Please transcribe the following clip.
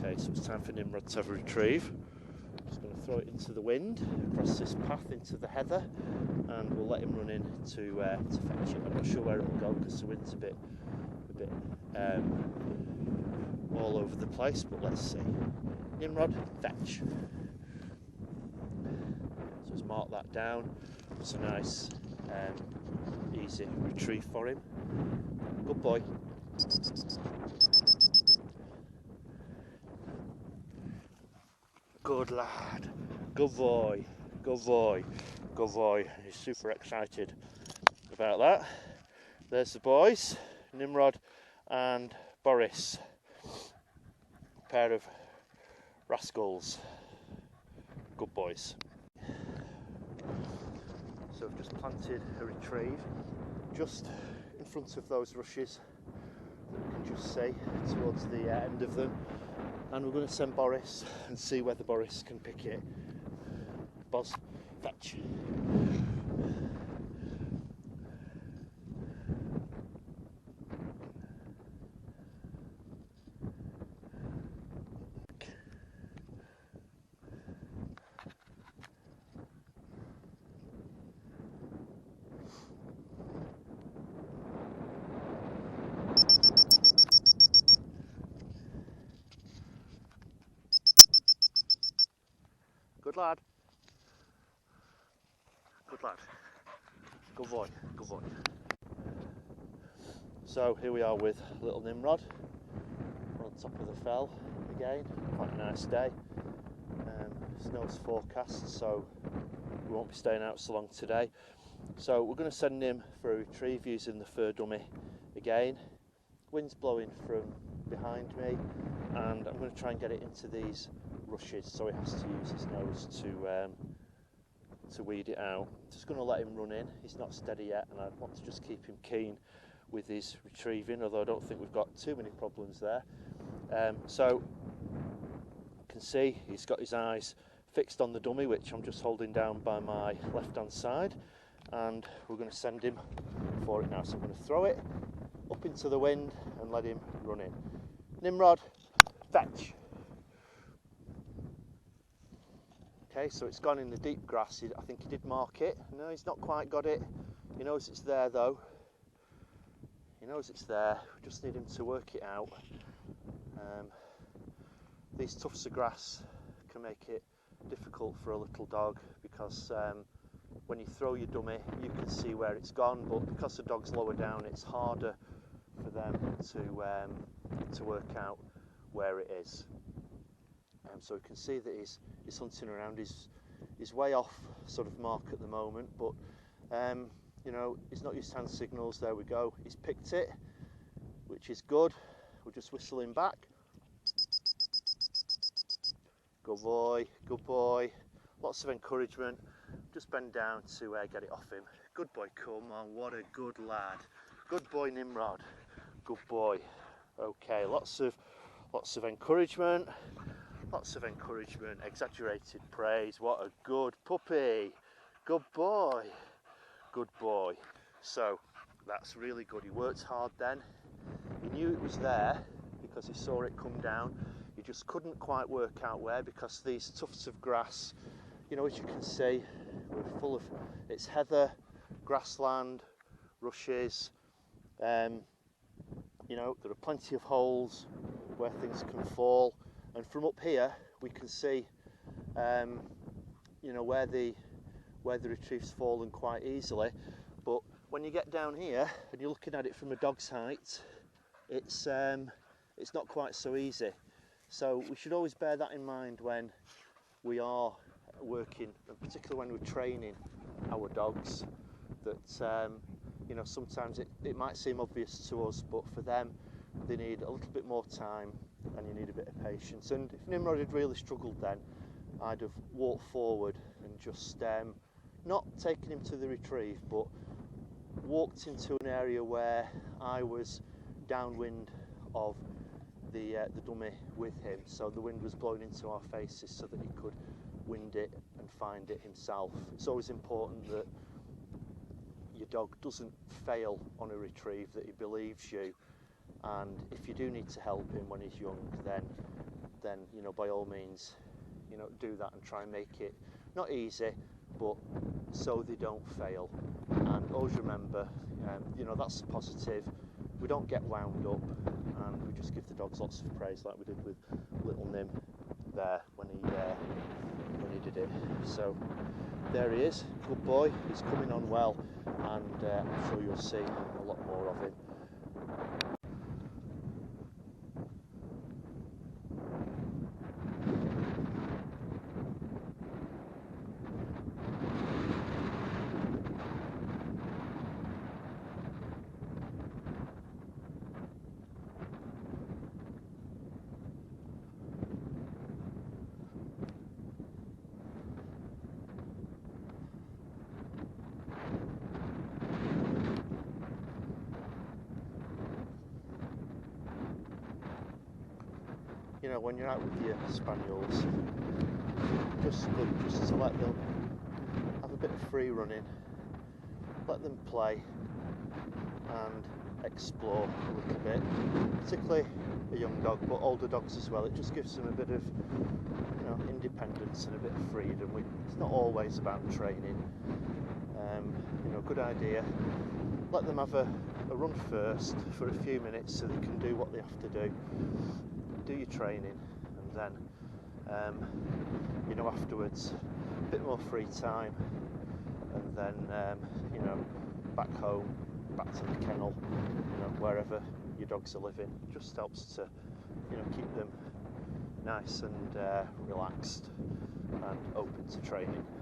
Okay, so it's time for Nimrod to have a retrieve. Just going to throw it into the wind, across this path into the heather, and we'll let him run in to fetch it. I'm not sure where it will go because the wind's a bit all over the place, but let's see. Nimrod, fetch. So let's mark that down. It's a nice, easy retrieve for him. Good boy. Good lad. Good boy. Good boy. Good boy. He's super excited about that. There's the boys, Nimrod and Boris. A pair of rascals. Good boys. So I've just planted a retrieve just in front of those rushes that you can just see towards the end of them, and we're going to send Boris and see whether Boris can pick it. Boz, fetch. Good lad. Good lad. Good boy. Good boy. So here we are with little Nimrod. We're on top of the fell again. Quite a nice day. Snow's forecast, so we won't be staying out so long today. So we're going to send him for a retrieve using the fur dummy again. Wind's blowing from behind me, and I'm going to try and get it into these rushes, so he has to use his nose to weed it out. Just going to let him run in. He's not steady yet, and I want to just keep him keen with his retrieving, although I don't think we've got too many problems there. So you can see he's got his eyes fixed on the dummy, which I'm just holding down by my left hand side, and we're going to send him for it now. So I'm going to throw it up into the wind and let him run in. Nimrod, fetch. Okay, so it's gone in the deep grass. I think he did mark it. No, he's not quite got it. He knows it's there though. He knows it's there. We just need him to work it out. These tufts of grass can make it difficult for a little dog because when you throw your dummy, you can see where it's gone, but because the dog's lower down, it's harder for them to work out where it is. So you can see that he's hunting around. He's way off sort of mark at the moment, but you know, he's not used hand signals. There we go. He's picked it, which is good. We'll just whistle him back. Good boy, good boy. Lots of encouragement. Just bend down to get it off him. Good boy, come on, what a good lad. Good boy, Nimrod. Good boy. Okay, lots of encouragement. Lots of encouragement, exaggerated praise. What a good puppy. Good boy. Good boy. So that's really good. He worked hard then. He knew it was there because he saw it come down. He just couldn't quite work out where because these tufts of grass, you know, as you can see, we're full of, it's heather, grassland, rushes. You know, there are plenty of holes where things can fall. And from up here, we can see, you know, where the retrieve's fallen quite easily. But when you get down here and you're looking at it from a dog's height, it's not quite so easy. So we should always bear that in mind when we are working, and particularly when we're training our dogs. That you know, sometimes it might seem obvious to us, but for them, they need a little bit more time and you need a bit of patience. And if Nimrod had really struggled then, I'd have walked forward and just not taken him to the retrieve, but walked into an area where I was downwind of the dummy with him, so the wind was blowing into our faces so that he could wind it and find it himself. It's always important that your dog doesn't fail on a retrieve, that he believes you, and if you do need to help him when he's young, then then you know, by all means, you know, do that and try and make it not easy, but so they don't fail. And always remember, you know, that's positive. We don't get wound up, and we just give the dogs lots of praise, like we did with little Nim there when he did it. So there he is, good boy. He's coming on well, and I'm sure you'll see a lot more of him. You know, when you're out with your spaniels, just good just to let them have a bit of free running, let them play and explore a little bit, particularly a young dog, but older dogs as well. It just gives them a bit of, you know, independence and a bit of freedom. It's not always about training. You know, good idea. Let them have a run first for a few minutes so they can do what they have to do. Do your training, and then you know, afterwards a bit more free time, and then you know, back home, back to the kennel, you know, wherever your dogs are living. Just helps to, you know, keep them nice and relaxed and open to training.